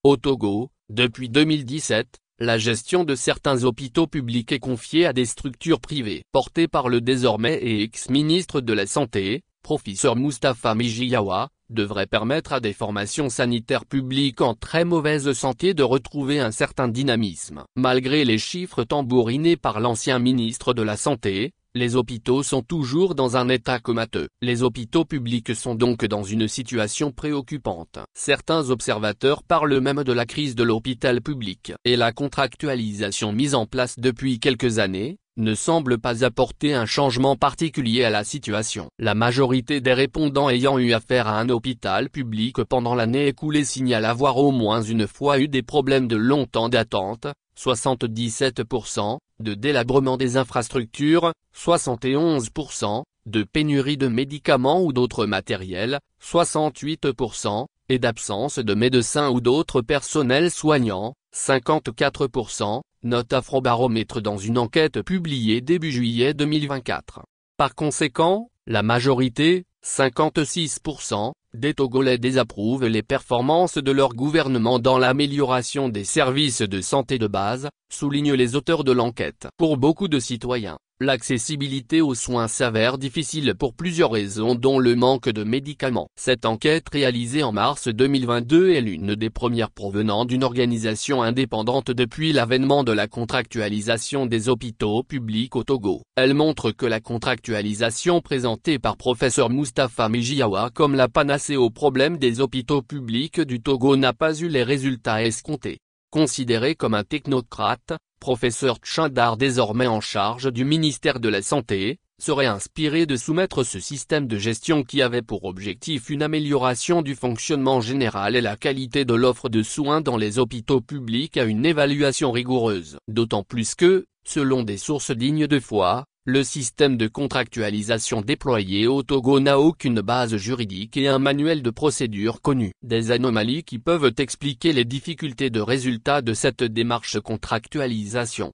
Au Togo, depuis 2017, la gestion de certains hôpitaux publics est confiée à des structures privées. Portée par le désormais et ex-ministre de la Santé, professeur Moustapha Mijiyawa, devrait permettre à des formations sanitaires publiques en très mauvaise santé de retrouver un certain dynamisme. Malgré les chiffres tambourinés par l'ancien ministre de la Santé, les hôpitaux sont toujours dans un état comateux. Les hôpitaux publics sont donc dans une situation préoccupante. Certains observateurs parlent même de la crise de l'hôpital public. Et la contractualisation mise en place depuis quelques années ne semble pas apporter un changement particulier à la situation. La majorité des répondants ayant eu affaire à un hôpital public pendant l'année écoulée signalent avoir au moins une fois eu des problèmes de long temps d'attente, 77%, de délabrement des infrastructures, 71%, de pénurie de médicaments ou d'autres matériels, 68%, et d'absence de médecins ou d'autres personnels soignants, 54%, note Afrobaromètre dans une enquête publiée début juillet 2024. Par conséquent, la majorité, 56%, des Togolais désapprouvent les performances de leur gouvernement dans l'amélioration des services de santé de base, soulignent les auteurs de l'enquête. Pour beaucoup de citoyens, l'accessibilité aux soins s'avère difficile pour plusieurs raisons dont le manque de médicaments. Cette enquête réalisée en mars 2022 est l'une des premières provenant d'une organisation indépendante depuis l'avènement de la contractualisation des hôpitaux publics au Togo. Elle montre que la contractualisation présentée par professeur Moustapha Mijiyawa comme la panacée aux problèmes des hôpitaux publics du Togo n'a pas eu les résultats escomptés. Considéré comme un technocrate, professeur Tchindar désormais en charge du ministère de la Santé, serait inspiré de soumettre ce système de gestion qui avait pour objectif une amélioration du fonctionnement général et la qualité de l'offre de soins dans les hôpitaux publics à une évaluation rigoureuse. D'autant plus que, selon des sources dignes de foi, le système de contractualisation déployé au Togo n'a aucune base juridique et un manuel de procédure connu. Des anomalies qui peuvent expliquer les difficultés de résultat de cette démarche contractualisation.